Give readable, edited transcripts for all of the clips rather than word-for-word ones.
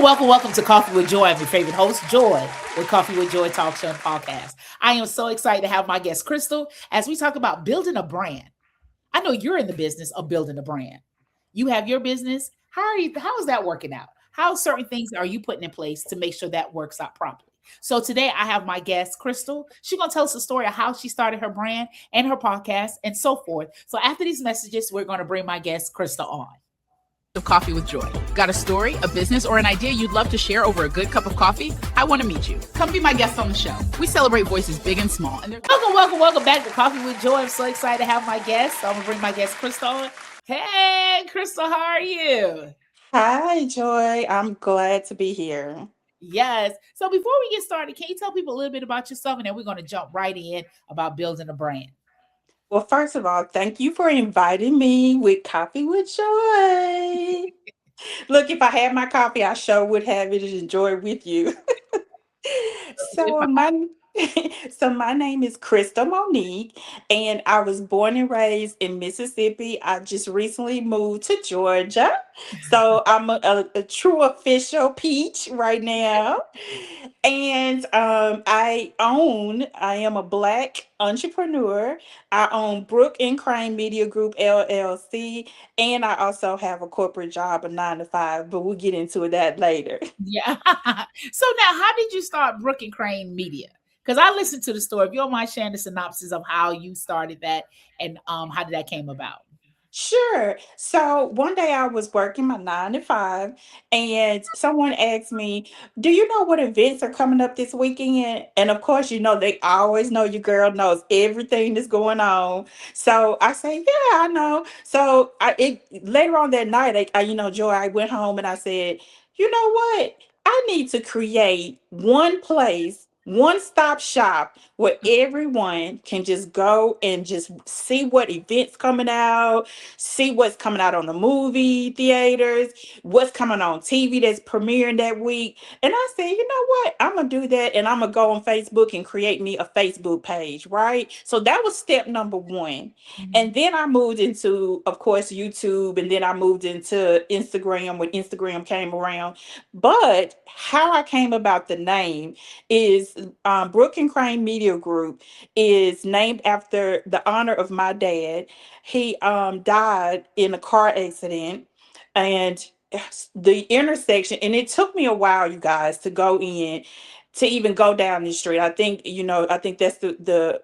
Welcome to Coffee with Joy. I'm your favorite host, Joy, with Coffee with Joy Talk Show and Podcast. I am so excited to have my guest, Crystal, as we talk about building a brand. I know you're in the business of building a brand. You have your business. How is that working out? How certain things are you putting in place to make sure that works out properly? So today I have my guest, Crystal. She's going to tell us the story of how she started her brand and her podcast and so forth. So after these messages, we're going to bring my guest, Crystal, on. Of Coffee with Joy. Got a story, a business, or an idea you'd love to share over a good cup of coffee? I want to meet you. Come be my guest on the show. We celebrate voices big and small. And Welcome back to Coffee with Joy. I'm so excited to have my guest. So I'm going to bring my guest, Crystal, on. Hey, Crystal, how are you? Hi, Joy. I'm glad to be here. Yes. So before we get started, can you tell people a little bit about yourself? And then we're going to jump right in about building a brand. Well, first of all, thank you for inviting me with Coffee with Joy. Look, if I had my coffee, I sure would have it and enjoy it with you. So my so my name is Krista Monique, and I was born and raised in Mississippi. I just recently moved to Georgia, so I'm a true official peach right now. And I am a Black entrepreneur. I own Brook and Crane Media Group LLC, and I also have a corporate job, a 9 to 5, but we'll get into that later. Yeah. So now, how did you start Brook and Crane Media? Because I listened to the story. If you don't mind sharing the synopsis of how you started that and how did that came about? Sure. So one day I was working my 9 to 5, and someone asked me, "Do you know what events are coming up this weekend?" And of course, they always know your girl knows everything that's going on. So I say, "Yeah, I know." So later on that night, Joy, I went home and I said, "You know what? I need to create one place." One stop shop where everyone can just go and just see what events coming out, see what's coming out on the movie theaters, what's coming on TV that's premiering that week. And I said, you know what? I'm going to do that, and I'm going to go on Facebook and create me a Facebook page, right? So that was step number one. And then I moved into, of course, YouTube, and then I moved into Instagram when Instagram came around. But how I came about the name is Brook and Crane Media Group is named after the honor of my dad. He died in a car accident, and the intersection, and it took me a while, you guys, to go in to even go down the street. I think that's the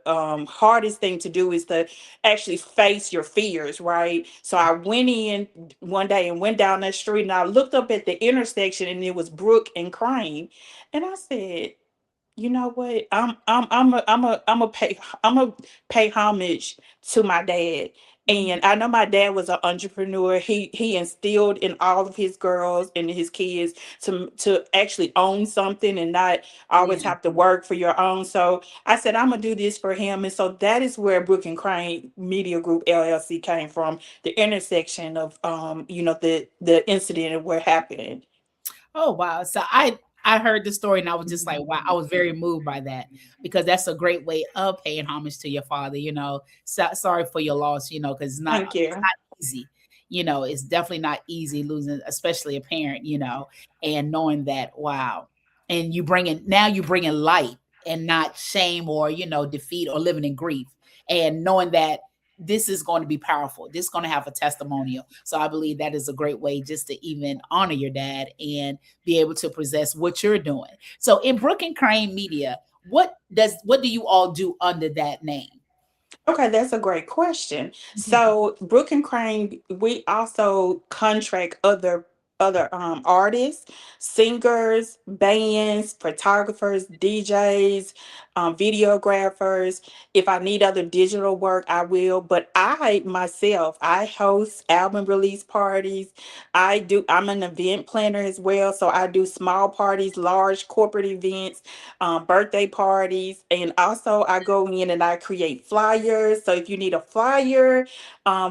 hardest thing to do, is to actually face your fears, right? So I went in one day and went down that street, and I looked up at the intersection, and it was Brook and Crane, and I said, you know what? I'm a pay homage to my dad. And I know my dad was an entrepreneur. He instilled in all of his girls and his kids to actually own something and not always Yeah. have to work for your own. So I said, I'm gonna do this for him. And so that is where Brook and Crane Media Group LLC came from, the intersection of the incident and what happened. Oh wow. So I heard the story and I was just like, wow, I was very moved by that because that's a great way of paying homage to your father, sorry for your loss, because Thank it's you. not easy. It's definitely not easy losing, especially a parent, and knowing that, wow. And you bringing light and not shame or, defeat or living in grief, and knowing that this is going to be powerful. This is going to have a testimonial. So I believe that is a great way just to even honor your dad and be able to possess what you're doing. So in Brook and Crane Media, what do you all do under that name? Okay, that's a great question. Mhm. So Brook and Crane, we also contract other artists, singers, bands, photographers, DJs, videographers. If I need other digital work, I will. But I myself, I host album release parties. I'm an event planner as well. So I do small parties, large corporate events, birthday parties, and also I go in and I create flyers. So if you need a flyer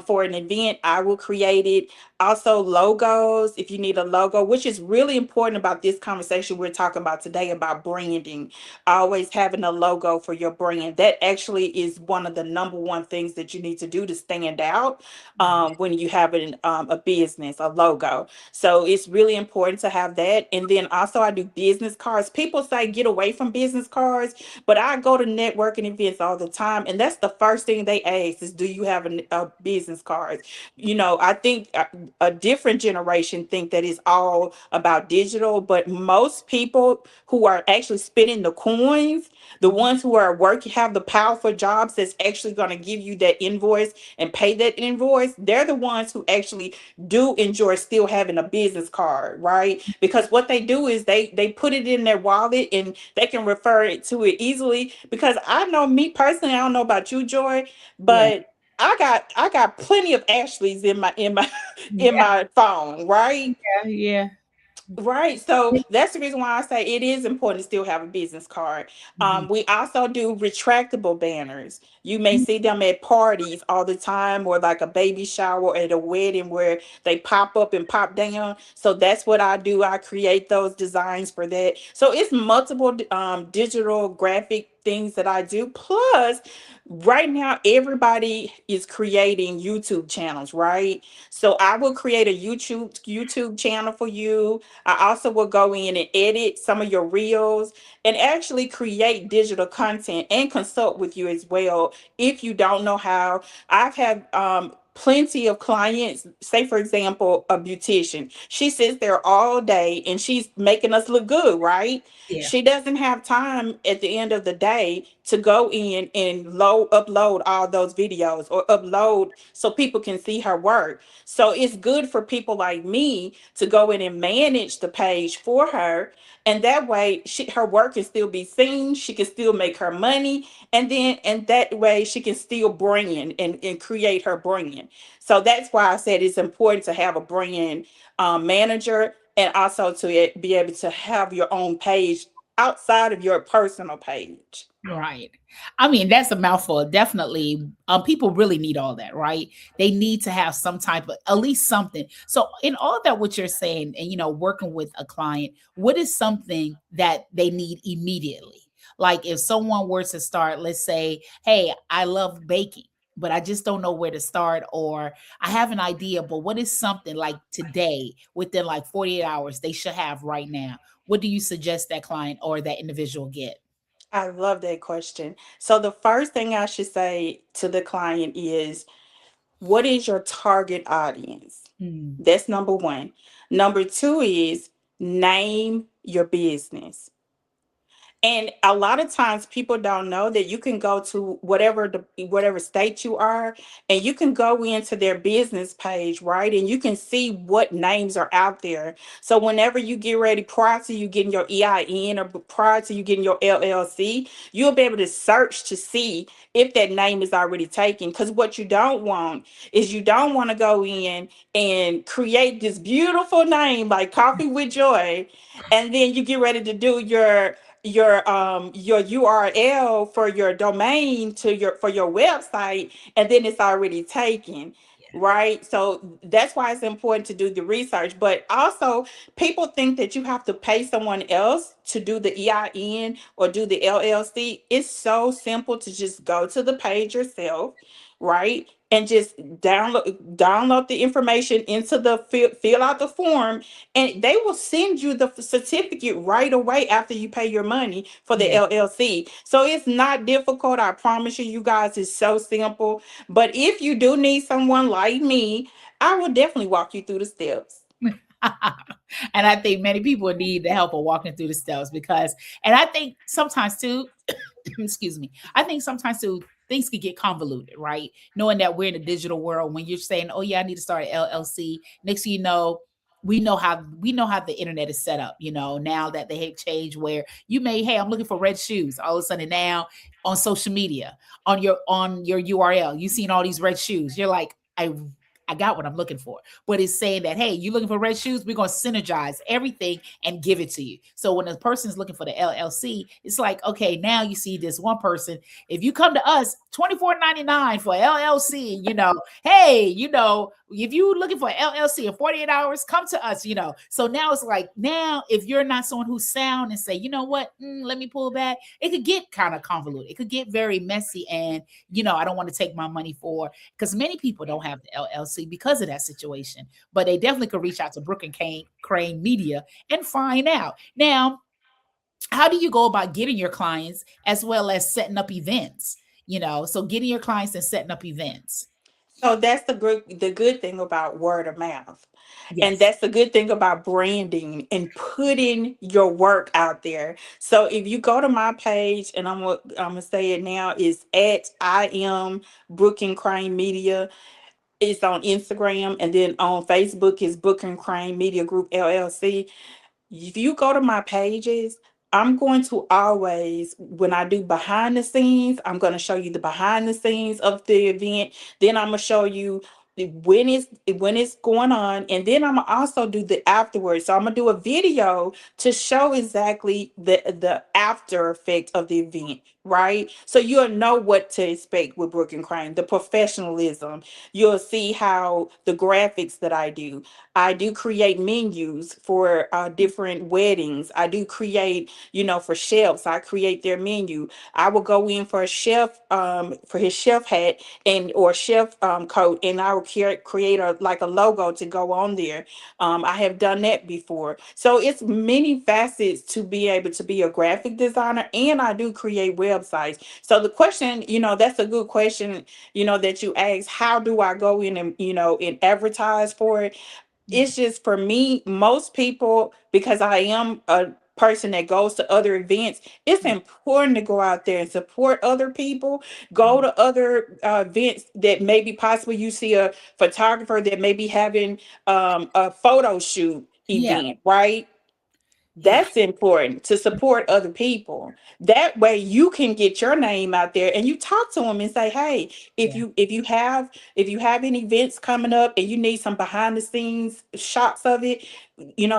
for an event, I will create it. Also logos. If you you need a logo, which is really important about this conversation we're talking about today about branding. Always having a logo for your brand. That actually is one of the number one things that you need to do to stand out when you have a business, a logo. So it's really important to have that. And then also, I do business cards. People say get away from business cards, but I go to networking events all the time, and that's the first thing they ask is, "Do you have a business card?" I think a different generation think that it's all about digital, but most people who are actually spending the coins, the ones who are working, have the powerful jobs that's actually going to give you that invoice and pay that invoice, they're the ones who actually do enjoy still having a business card, right? Because what they do is they put it in their wallet and they can refer it to it easily. Because I know, me personally, I don't know about you, Joy, Yeah. but I got plenty of Ashleys in my in Yeah. my phone, right? Yeah. Right. So that's the reason why I say it is important to still have a business card. Mhm. We also do retractable banners. You may see them at parties all the time, or like a baby shower or at a wedding where they pop up and pop down. So that's what I do. I create those designs for that. So it's multiple digital graphic things that I do. Plus, right now, everybody is creating YouTube channels, right? So I will create a YouTube channel for you. I also will go in and edit some of your reels and actually create digital content and consult with you as well if you don't know how. I've had plenty of clients, say for example, a beautician. She sits there all day and she's making us look good, right? Yeah. She doesn't have time at the end of the day to go in and upload all those videos or upload so people can see her work. So it's good for people like me to go in and manage the page for her. And that way her work can still be seen. She can still make her money. And that way she can still brand and create her brand. So that's why I said it's important to have a brand manager, and also to be able to have your own page outside of your personal page. Right. I mean, that's a mouthful. Definitely. People really need all that, right? They need to have some type of, at least something. So, in all that what you're saying, and working with a client, what is something that they need immediately? Like if someone were to start, let's say, hey, I love baking, but I just don't know where to start, or I have an idea, but what is something like today within like 48 hours they should have right now? What do you suggest that client or that individual get? I love that question. So the first thing I should say to the client is, what is your target audience? Hmm. That's number one. Number two is, name your business. And a lot of times people don't know that you can go to whatever state you are, and you can go into their business page, right? And you can see what names are out there. So whenever you get ready, prior to you getting your EIN or prior to you getting your LLC, you'll be able to search to see if that name is already taken. Because what you don't want is, you don't want to go in and create this beautiful name like Coffee with Joy, and then you get ready to do your URL for your domain to your for your website, and then it's already taken, right? So that's why it's important to do the research. But also, people think that you have to pay someone else to do the EIN or do the LLC. It's so simple to just go to the page yourself, right? And just download the information into the fill out the form, and they will send you the certificate right away after you pay your money for the Yeah. LLC. So it's not difficult. I promise you, you guys, it's so simple. But if you do need someone like me, I will definitely walk you through the steps. And I think many people need the help of walking through the steps because, and I think sometimes too, excuse me, I think sometimes too, things could get convoluted, right? Knowing that we're in a digital world, when you're saying, "Oh yeah, I need to start an LLC," next thing you know, we know how the internet is set up. Now that they have changed, where you may, hey, I'm looking for red shoes. All of a sudden now on social media, on your URL, you seen all these red shoes. You're like, I got what I'm looking for. But it's saying that, hey, you looking for red shoes? We're going to synergize everything and give it to you. So when a person is looking for the LLC, it's like, okay, now you see this one person. If you come to us, $24.99 for LLC, hey, If you looking for LLC in 48 hours, come to us, So now it's like, now if you're not someone who's sound and say, you know what, let me pull back, it could get kind of convoluted. It could get very messy. And, I don't want to take my money for, because many people don't have the LLC because of that situation, but they definitely could reach out to Brook and Crane Media and find out. Now, how do you go about getting your clients as well as setting up events? So getting your clients and setting up events. So that's the good thing about word of mouth. And Yes. that's the good thing about branding and putting your work out there. So if you go to my page, and I'm gonna say it now, is at I am Brook and Crane Media. It's on Instagram, and then on Facebook is Brook and Crane Media Group LLC. If you go to my pages, I'm going to always, when I do behind the scenes, I'm going to show you the behind the scenes of the event. Then I'm going to show you when it's going on, and then I'm gonna also do the afterwards. So I'm gonna do a video to show exactly the after effect of the event, right? So you'll know what to expect with Brook and Crane, the professionalism. You'll see how the graphics that I do create menus for different weddings. I do create, for chefs. I create their menu. I will go in for a chef, for his chef hat and or chef coat, and I will create a like a logo to go on there. I have done that before. So it's many facets to be able to be a graphic designer, and I do create websites. So the question, that's a good question, that you ask. How do I go in and and advertise for it? Yeah. It's just for me, most people, because I am a person that goes to other events, it's Yeah. important to go out there and support other people. Go Yeah. to other events that maybe possibly you see a photographer that may be having a photo shoot Yeah. event, right? Yeah. That's important to support other people. That way you can get your name out there, and you talk to them and say, hey, if Yeah. you have any events coming up and you need some behind the scenes shots of it,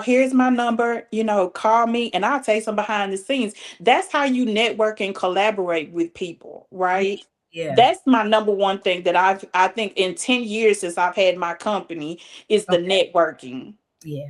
here's my number, call me and I'll take some behind the scenes. That's how you network and collaborate with people, Yeah. right? Yeah. That's my number one thing that I think in 10 years since I've had my company is the Okay. networking. Yeah.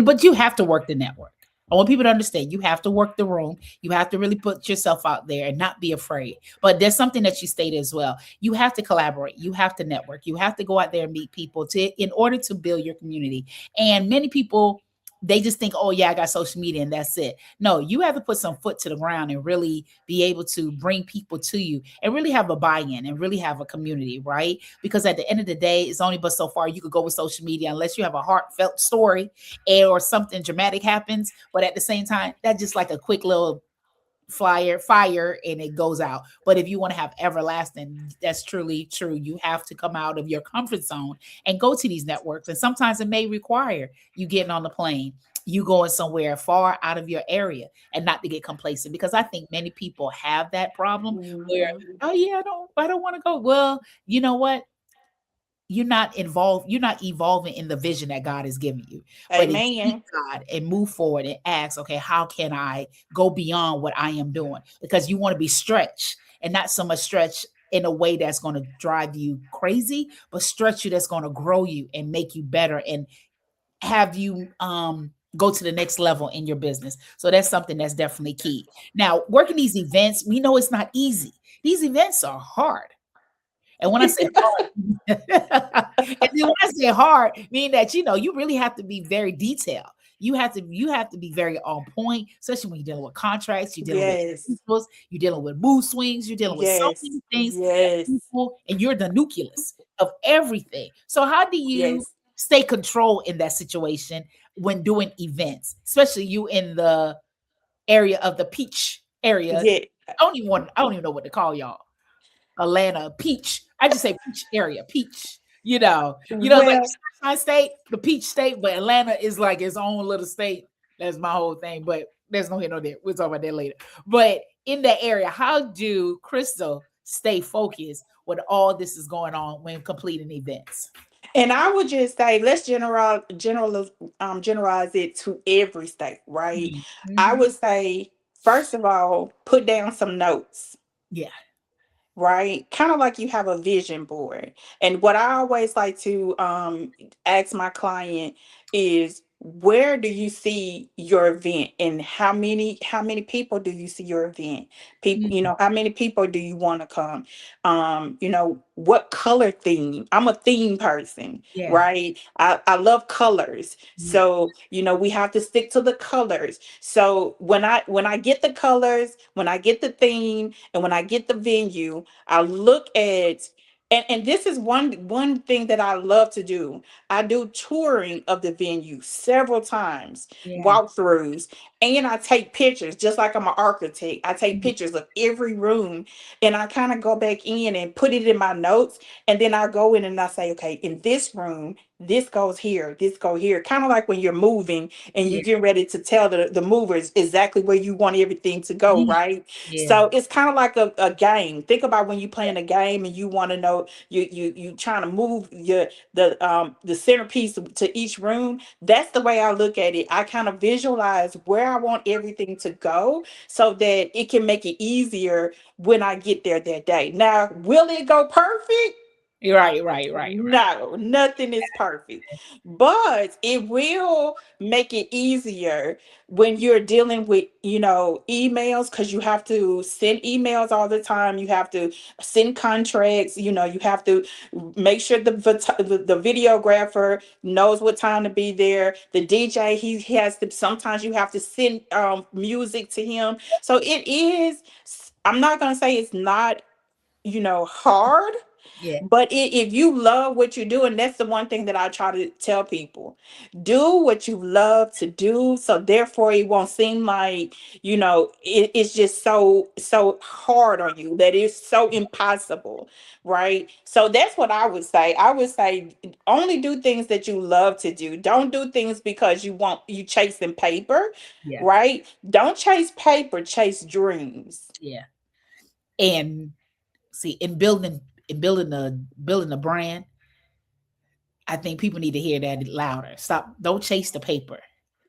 But you have to work the network. I want people to understand you have to work the room. You have to really put yourself out there and not be afraid. But there's something that you stated as well. You have to collaborate. You have to network. You have to go out there and meet people to in order to build your community. And many people, they just think, oh yeah, I got social media and that's it. No, you have to put some foot to the ground and really be able to bring people to you and really have a buy-in and really have a community, right? Because at the end of the day, it's only but so far you could go with social media unless you have a heartfelt story or something dramatic happens. But at the same time, that's just like a quick little fire and it goes out. But if you want to have everlasting, that's truly true. You have to come out of your comfort zone and go to these networks. And sometimes it may require you getting on the plane, you going somewhere far out of your area, and not to get complacent, because I think many people have that problem where, Mhm. oh yeah, I don't want to go. Well, you know what, you're not evolving in the vision that God has given you. But if you seek Amen. God and move forward and ask, okay, how can I go beyond what I am doing? Because you want to be stretched, and not so much stretch in a way that's going to drive you crazy, but stretch you that's going to grow you and make you better and have you go to the next level in your business. So that's something that's definitely key. Now, working these events, we know it's not easy. These events are hard. And when I say hard, and then when I say hard, mean that you really have to be very detailed. You have to be very on point, especially when you're dealing with contracts, you're dealing with Yes. individuals, you're dealing with mood swings, you're dealing with so Yes. many things that Yes. people, and you're the nucleus of everything. So how do you Yes. stay control in that situation when doing events, especially you in the area of the peach area? Yeah. I don't even know what to call y'all. Atlanta, peach. I just say peach area, peach. Like Well, Sunshine State, the peach state, but Atlanta is like its own little state. That's my whole thing. But there's no here, no there. We'll talk about that later. But in that area, how do Crystal stay focused when all this is going on when completing events? and I would just say let's generalize it to every state, right? I Mm-hmm. would say first of all, put down some notes. Yeah, right? Kind of like you have a vision board. And what I always like to ask my client is, where do you see your event, and how many people do you see your event? People, Mm, how many people do you want to come? What color theme? I'm a theme person, yeah. right? I love colors. Yeah. So, we have to stick to the colors. So when I get the colors, when I get the theme, and when I get the venue, I look at, and this is one thing that I love to do. I do touring of the venue several times, Yeah. walkthroughs, and I take pictures just like I'm an architect. I take Mhm. pictures of every room, and I kind of go back in and put it in my notes, and then I go in and I say, okay, in this room, this goes here, this go here. Kind of like when you're moving and you Yeah. get ready to tell the movers exactly where you want everything to go, Yeah. right? Yeah. So it's kind of like a game. Think about when you playing a game and you want to know, you trying to move the centerpiece to each room. That's the way I look at it. I kind of visualize where I want everything to go so that it can make it easier when I get there that day. Now, will it go perfect? You're right, right, right, No, nothing is perfect, but it will make it easier when you're dealing with, emails, because you have to send emails all the time. You have to send contracts. You have to make sure the videographer knows what time to be there. The DJ, he has to. Sometimes you have to send music to him. So it is. I'm not gonna say it's not, hard, yeah. but if you love what you do, and that's the one thing that I try to tell people, do what you love to do. So therefore, it won't seem like, it's just so hard on you, that it's so impossible, right? So that's what I would say. I would say only do things that you love to do. Don't do things because you chasing paper, Yeah. right? Don't chase paper, chase dreams. Yeah. And see, in building a brand, I think people need to hear that louder. Stop. Don't chase the paper.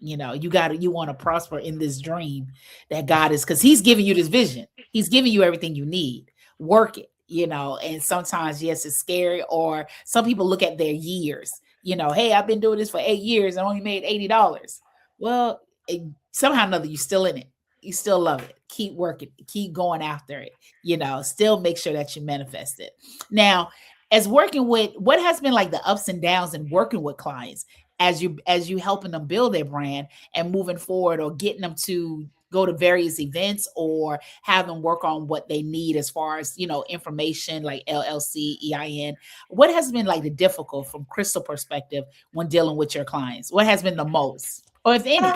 You want to prosper in this dream that God is, because He's giving you this vision. He's giving you everything you need. Work it. And sometimes, yes, it's scary. Or some people look at their years. Hey, I've been doing this for 8 years and only made $80. Well, somehow or another, you're still in it. You still love it. Keep working. Keep going after it. Still make sure that you manifest it. Now, as working with, what has been like the ups and downs in working with clients as you helping them build their brand and moving forward, or getting them to go to various events, or have them work on what they need as far as information like LLC, EIN. What has been like the difficult from Crystal perspective when dealing with your clients? What has been the most, or if any?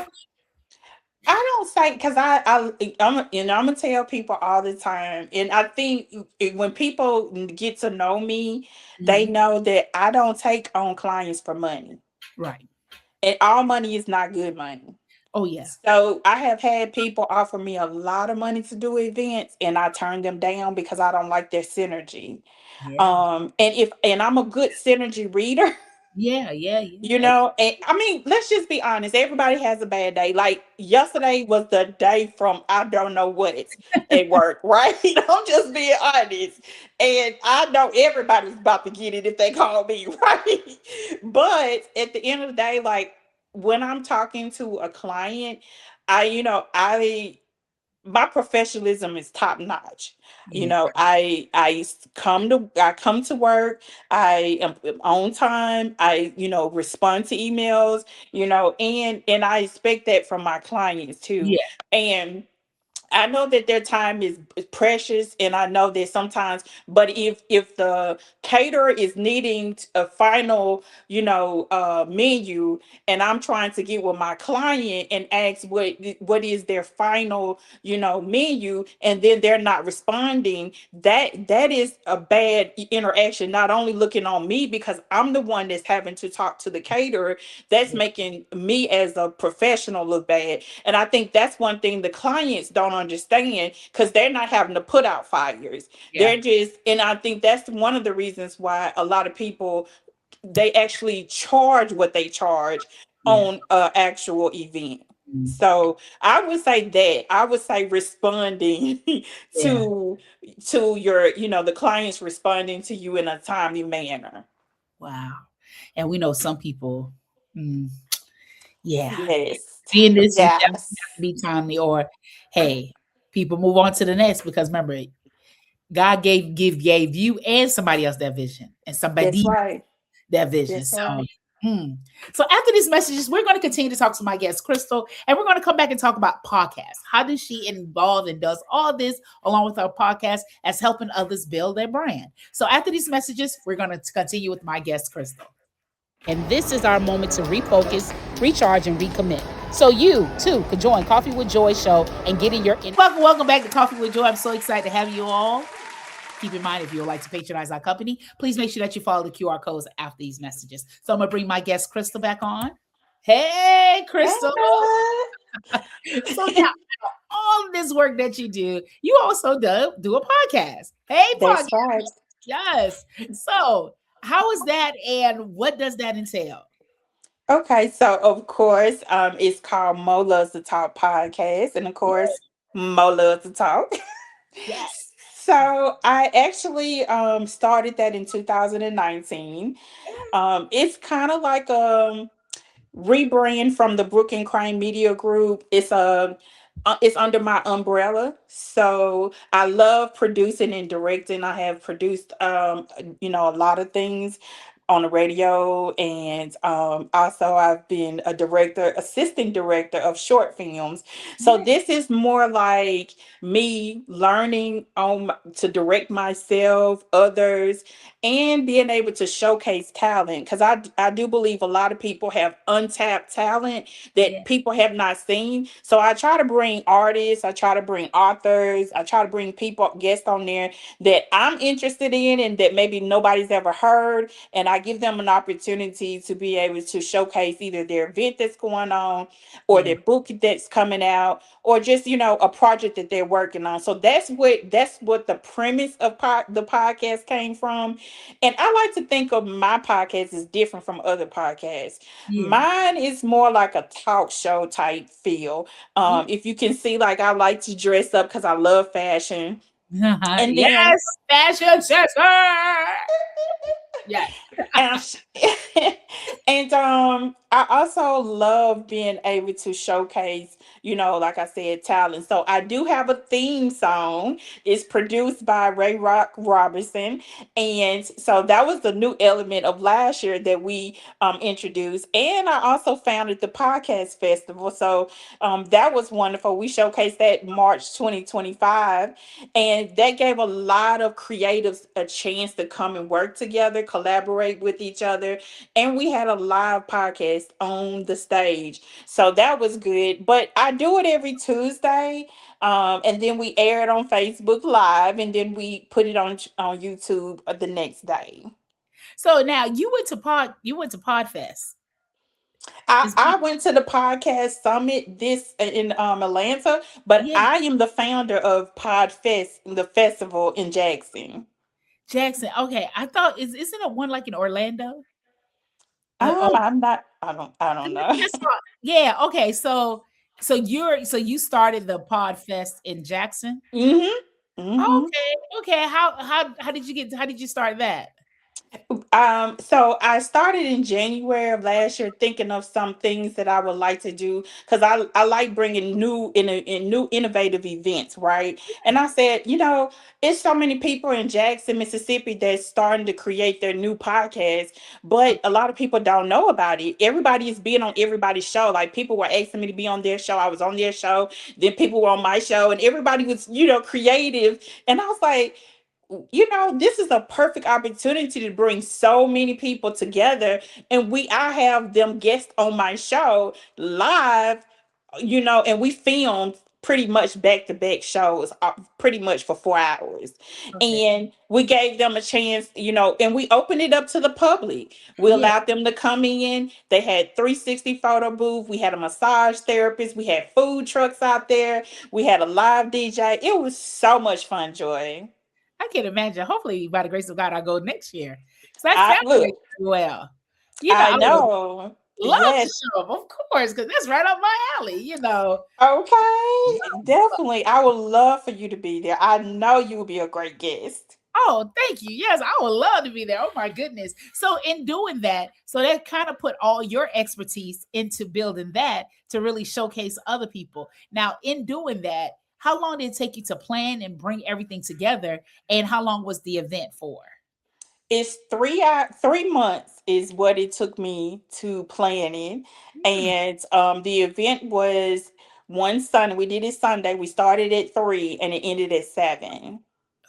I don't say, because I'm gonna tell people all the time, and I think when people get to know me, they Mhm. know that I don't take on clients for money, Right. and all money is not good money. Oh yeah. So I have had people offer me a lot of money to do events, and I turn them down because I don't like their synergy. Yeah. And I'm a good synergy reader. Yeah. Yeah. Yeah. And I mean, let's just be honest. Everybody has a bad day. Like yesterday was the day from I don't know what at work, right? I'm just being honest. And I know everybody's about to get it if they call me, right? But at the end of the day, like when I'm talking to a client, I my professionalism is top notch. Yeah. I come to work. I am on time. I respond to emails. And I expect that from my clients too. Yeah. And I know that their time is precious, and I know that sometimes, but if the caterer is needing a final, menu, and I'm trying to get with my client and ask what is their final, menu, and then they're not responding, that is a bad interaction. Not only looking on me because I'm the one that's having to talk to the caterer, that's Yeah. making me as a professional look bad. And I think that's one thing the clients don't understand, because they're not having to put out fires. Yeah. They're just, and I think that's one of the reasons why a lot of people, they actually charge what they charge Yeah. on a actual event. Mm, So I would say that I would say responding yeah. to to your, the clients responding to you in a timely manner. Wow. And we know some people, mm, yeah, Yes. being this, you definitely have to Yes. be timely, or hey, people move on to the next because remember, God gave you and somebody else that vision, and That's somebody right. that vision. That's So, right. hmm. So after these messages, we're going to continue to talk to my guest Crystal, and we're going to come back and talk about podcasts. How does she involve and does all this along with our podcast as helping others build their brand? So after these messages, we're going to continue with my guest Crystal. And this is our moment to refocus, recharge, and recommit. So you too could join Coffee with Joy show and get in your welcome back to Coffee with Joy. I'm so excited to have you all. Keep in mind, if you would like to patronize our company, please make sure that you follow the QR codes after these messages. So I'm gonna bring my guest Crystal back on. Hey, Crystal. So now all this work that you do, you also do a podcast. Hey, podcast. That's right. Yes. So how is that and what does that entail? Okay, so of course, it's called Mo Loves to Talk podcast, and of course, Mo Loves to Talk. Yeah. So I actually started that in 2019. It's kind of like rebrand from the Brook and Crane Media Group. It's under my umbrella. So I love producing and directing. I have produced a lot of things on the radio, and also I've been a director, assistant director of short films. So Yeah. this is more like me learning to direct myself, others, and being able to showcase talent, because I do believe a lot of people have untapped talent Yeah. that people have not seen. So I try to bring artists, I try to bring authors, I try to bring people guests on there that I'm interested in and that maybe nobody's ever heard, and I give them an opportunity to be able to showcase either their event that's going on, or Yeah. their book that's coming out, or just a project that they're working on. So that's what the premise of the podcast came from. And I like to think of my podcast as different from other podcasts. Yeah. Mine is more like a talk show type feel. Yeah. If you can see, like, I like to dress up because I love fashion. And then Yes, fashion sister. Yes. and and I also love being able to showcase, like I said, talent. So I do have a theme song. It's produced by Ray Rock Robertson, and so that was the new element of last year that we introduced. And I also founded the podcast festival, so that was wonderful. We showcased that March 2025, and that gave a lot of creatives a chance to come and work together, collaborate with each other. And we had a live podcast on the stage. So that was good. But I do it every Tuesday. And then we air it on Facebook Live, and then we put it on YouTube the next day. So now you went to Podfest. Is I went to the podcast summit this in Atlanta, but yeah, I am the founder of Podfest, the festival in Jackson. Jackson. Okay, I thought isn't it one like in Orlando? Oh, I'm not. I don't I know. think I saw. Yeah. Okay. So you started the Podfest in Jackson. Mhm. Mhm. Okay. Okay. How did you start that? So I started in January of last year, thinking of some things that I would like to do, because I like bringing new innovative events, right? And I said, it's so many people in Jackson, Mississippi that's starting to create their new podcast, but a lot of people don't know about it. Everybody is being on everybody's show. Like, people were asking me to be on their show. I was on their show. Then people were on my show, and everybody was, creative. And I was like, this is a perfect opportunity to bring so many people together. And I have them guests on my show live, and we filmed pretty much back to back shows, pretty much for 4 hours. Okay. And we gave them a chance, and we opened it up to the public. We Yeah. allowed them to come in. They had 360 photo booth. We had a massage therapist. We had food trucks out there. We had a live DJ. It was so much fun, Joy. I can imagine. Hopefully, by the grace of God, I'll go next year. So that I sounds like look, well. I I would. know. Love to Yes. show up, of course, because that's right up my alley. Okay. Definitely. I would love for you to be there. I know you will be a great guest. Oh, thank you. Yes, I would love to be there. Oh my goodness. So in doing that, so that kind of put all your expertise into building that to really showcase other people. Now, in doing that, how long did it take you to plan and bring everything together? And how long was the event for? It's 3 months is what it took me to plan it. Hmm. And the event was one Sunday. We did it Sunday. We started at 3 and it ended at 7.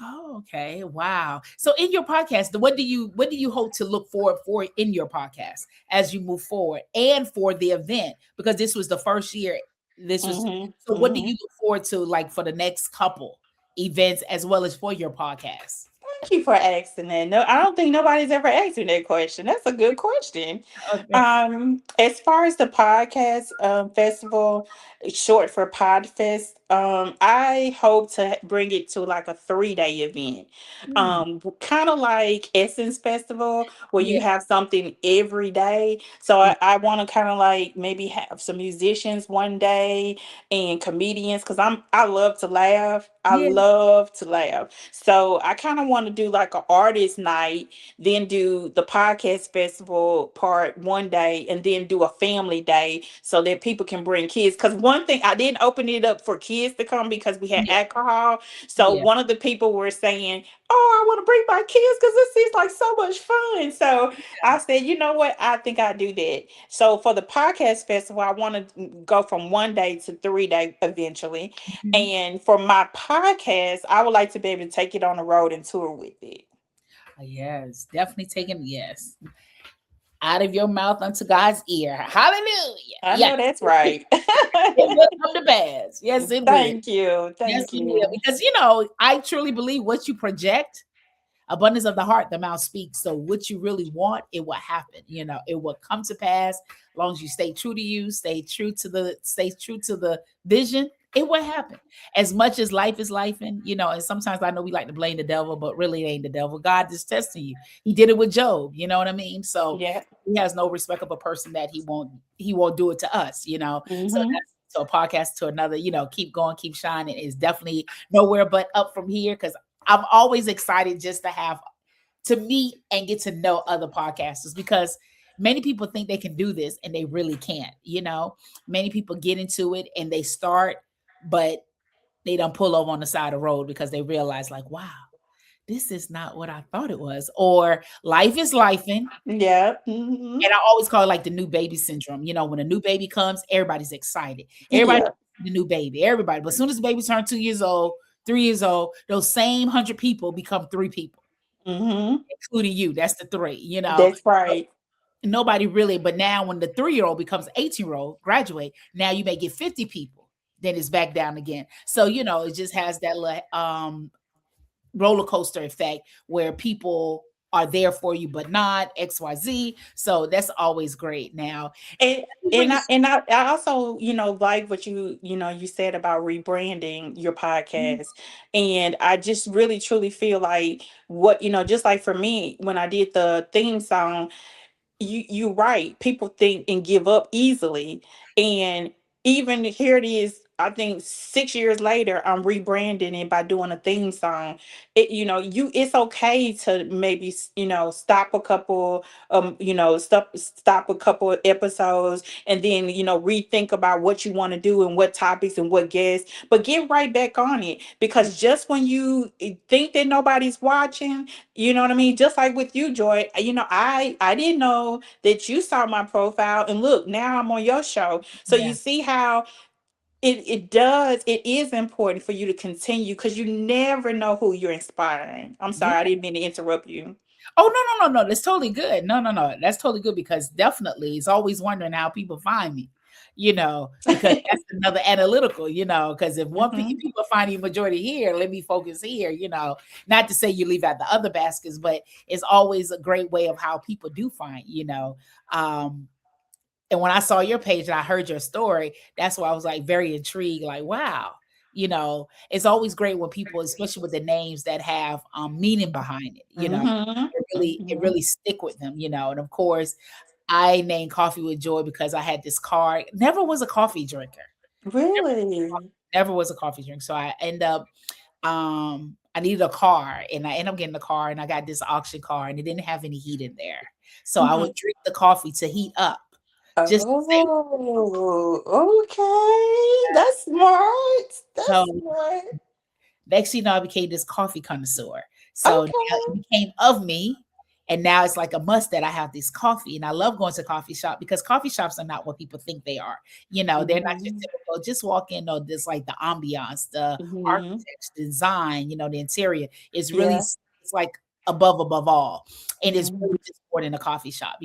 Oh, okay. Wow. So in your podcast, what do you hope to look forward for in your podcast as you move forward and for the event? Because this was the first year. This was Hmm. so what do Hmm. you look forward to like for the next couple events as well as for your podcast? Thank you for asking that. No, I don't think nobody's ever asked me that question. That's a good question. Okay. As far as the podcast festival, short for Podfest, I hope to bring it to like a 3-day event. Hmm. Kind of like Essence Festival, where Yeah. you have something every day. So I want to kind of like maybe have some musicians one day and comedians because I love to laugh. I Yeah. love to laugh. So I kind of want to do like an artist night, then do the podcast festival part one day, and then do a family day so that people can bring kids. Because one thing I didn't open it up for kids to come because we had Yeah. alcohol. So Yeah. one of the people were saying, "Oh, I want to bring my kids because this seems like so much fun." So I said, "You know what? I think I do that." So for the podcast festival, I want to go from 1 day to 3 day eventually. Mhm. And for my podcast, I would like to be able to take it on the road and tour with it. Yes, definitely taking yes out of your mouth unto God's ear. Hallelujah. I Yes, know that's right. it will come to pass. Yes, it will. Thank you. Yes, Thank it will. you. Because I truly believe what you project, abundance of the heart, the mouth speaks. So what you really want, it will happen. It will come to pass as long as you stay true to you, stay true to the vision. It will happen. As much as life is life, and sometimes I know we like to blame the devil, but really it ain't the devil. God is testing you. He did it with Job. You know what I mean? So Yeah. he has no respect of a person that he won't do it to us. So Hmm. that's so a podcast to another, keep going, keep shining is definitely nowhere but up from here because I'm always excited just to meet and get to know other podcasters because many people think they can do this and they really can't. Many people get into it and they start, but they don't pull over on the side of the road because they realize, like, wow, this is not what I thought it was. Or life is life. And Yeah. Hmm. I always call it like the new baby syndrome. When a new baby comes, everybody's excited. Everybody Yeah. the new baby, everybody. But as soon as the baby turns 2 years old, 3 years old, those same 100 people become three people, Hmm. including you. That's the three. That's right. Nobody really, but now when the 3-year-old becomes 18-year-old, graduate, now you may get 50 people. Then it's back down again. So, it just has that roller coaster effect where people are there for you, but not XYZ. So that's always great. Now, And you bring and the I also, like what you said about rebranding your podcast. And I just really truly feel like what, just like for me, when I did the theme song, you right, people think and give up easily. And even here it is, I think 6 years later I'm rebranding it by doing a theme song. It's okay to maybe stop a couple, stop a couple of episodes, and then rethink about what you want to do and what topics and what guests, but get right back on it. Because just when you think that nobody's watching, you know what I mean? Just like with you, Joy, I didn't know that you saw my profile, and look, now I'm on your show. So you yeah, see how it is important for you to continue, because you never know who you're inspiring. I'm sorry, I yeah. didn't mean to interrupt you. Oh, no, no, no, no. That's totally good. No, no, no. That's totally good because definitely it's always wondering how people find me, because that's another analytical, because if if Hmm. people find you majority here, let me focus here. Not to say you leave out the other baskets, but it's always a great way of how people do find. Um, and when I saw your page and I heard your story, that's why I was like very intrigued, like, wow. It's always great when people, especially with the names that have meaning behind it, Hmm. it really Hmm. stick with them. And of course, I named Coffee with Joy because I had this car. Never was a coffee drinker. Never, Really? never was a coffee drinker. So I end up I needed a car and I ended up getting a car and I got this auction car and it didn't have any heat in there. So I would Mhm. drink the coffee to heat up just to say Oh, okay. That's smart. so. That's smart. Next thing you know, I became this coffee connoisseur. So now Okay. it became of me. And now it's like a must that I have this coffee. And I love going to coffee shop because coffee shops are not what people think they are. You know, they're not just Mhm. typical, just walk in, or this like the ambiance, the Mhm. architecture, the design, the interior is really Yeah. it's like above all. And it's Mhm. really just more than a coffee shop.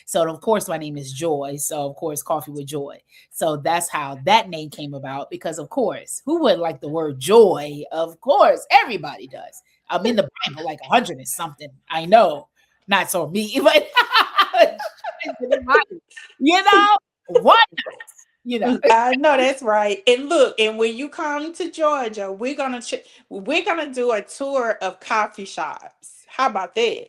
So of course my name is Joy. So of course Coffee with Joy. So that's how that name came about because, of course, who would like the word joy? Of course, everybody does. I'm in the Bible like 100 and something. I know, not so me, but why not? You know, I know that's right. And look, and when you come to Georgia, we're gonna do a tour of coffee shops. How about that?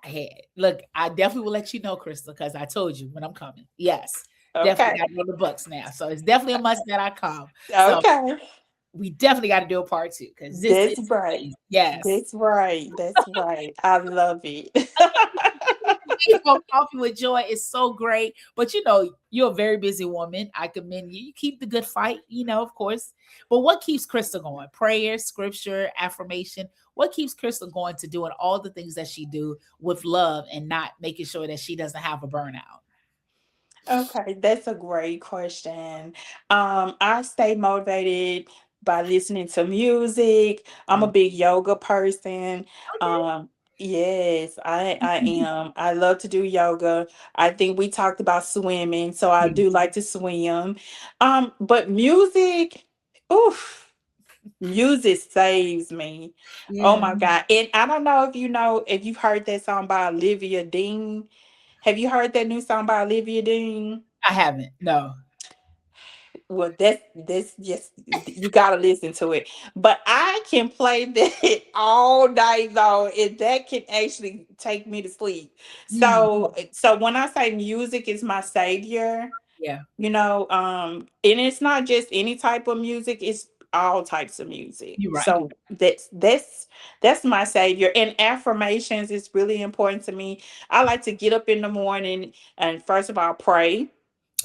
hey, look, I definitely will let you know, Crystal, because I told you when I'm coming. Yes, definitely Okay. got to go to the books now. So it's definitely a must that I come. So Okay. we definitely got to do a part two because this is That's right. amazing. Yes. That's right. That's right. I love it. Coffee with Joy is so great. But you're a very busy woman. I commend you. You keep the good fight, of course. But what keeps Crystal going? Prayer, scripture, affirmation. What keeps Crystal going to doing all the things that she do with love and not making sure that she doesn't have a burnout? Okay, that's a great question. I stay motivated by listening to music. I'm a Mm. big yoga person. Okay. Um, yes, I am. I love to do yoga. I think we talked about swimming, so I Yeah. do like to swim. But music, oof, music saves me. Oh Yeah. my God. And I don't know if you've heard that song by Olivia Dean. Have you heard that new song by Olivia Dean? I haven't. No. Well, that's just you gotta listen to it. But I can play that all night though, and that can actually take me to sleep. Mm. So when I say music is my savior, Yeah. and it's not just any type of music, it's all types of music. You're right. So that's my savior. And affirmations is really important to me. I like to get up in the morning and first of all pray.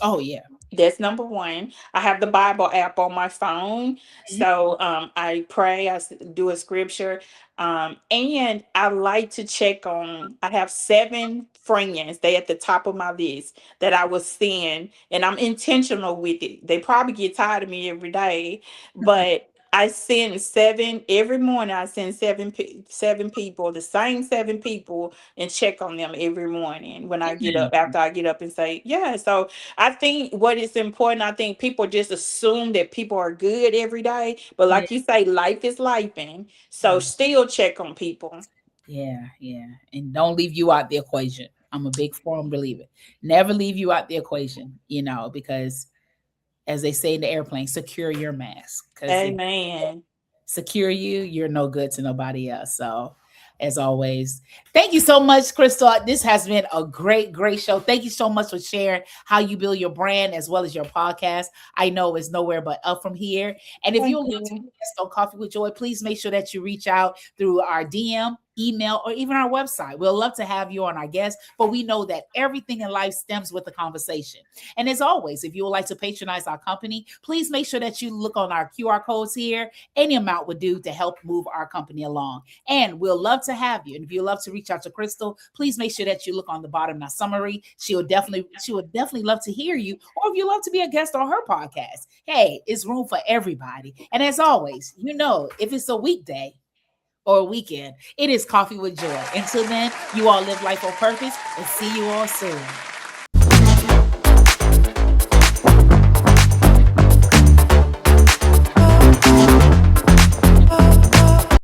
Oh yeah. That's number one. I have the Bible app on my phone. Mhm. So I pray, do a scripture. And I like to check on, I have 7 friends. They at the top of my list that I will send. And I'm intentional with it. They probably get tired of me every day, but I send 7 every morning. I send 7 people, the same 7 people, and check on them every morning when I get Mm. up, after I get up and say, yeah. So I think what is important, I think people just assume that people are good every day. But Yeah. like you say, life is lifing. So Yeah. still check on people. Yeah, yeah. And don't leave you out the equation. I'm a big firm believer. Never leave you out the equation, because as they say in the airplane, secure your mask. Because if Amen. secure you, you're no good to nobody else. So, as always, thank you so much, Crystal. This has been a great, great show. Thank you so much for sharing how you build your brand as well as your podcast. I know it's nowhere but up from here. And if you Thank would love to be you. a guest on Coffee with Joy, please make sure that you reach out through our DM, email, or even our website. We'll love to have you on our guest, but we know that everything in life stems with the conversation. And as always, if you would like to patronize our company, please make sure that you look on our QR codes here. Any amount would do to help move our company along. And we'll love to have you. And if you love to reach out to Crystal, please make sure that you look on the bottom of the summary. She would definitely love to hear you. Or if you love to be a guest on her podcast, hey, it's room for everybody. And as always, if it's a weekday or a weekend, it is Coffee with Joy. Until then, you all live life on purpose and see you all soon.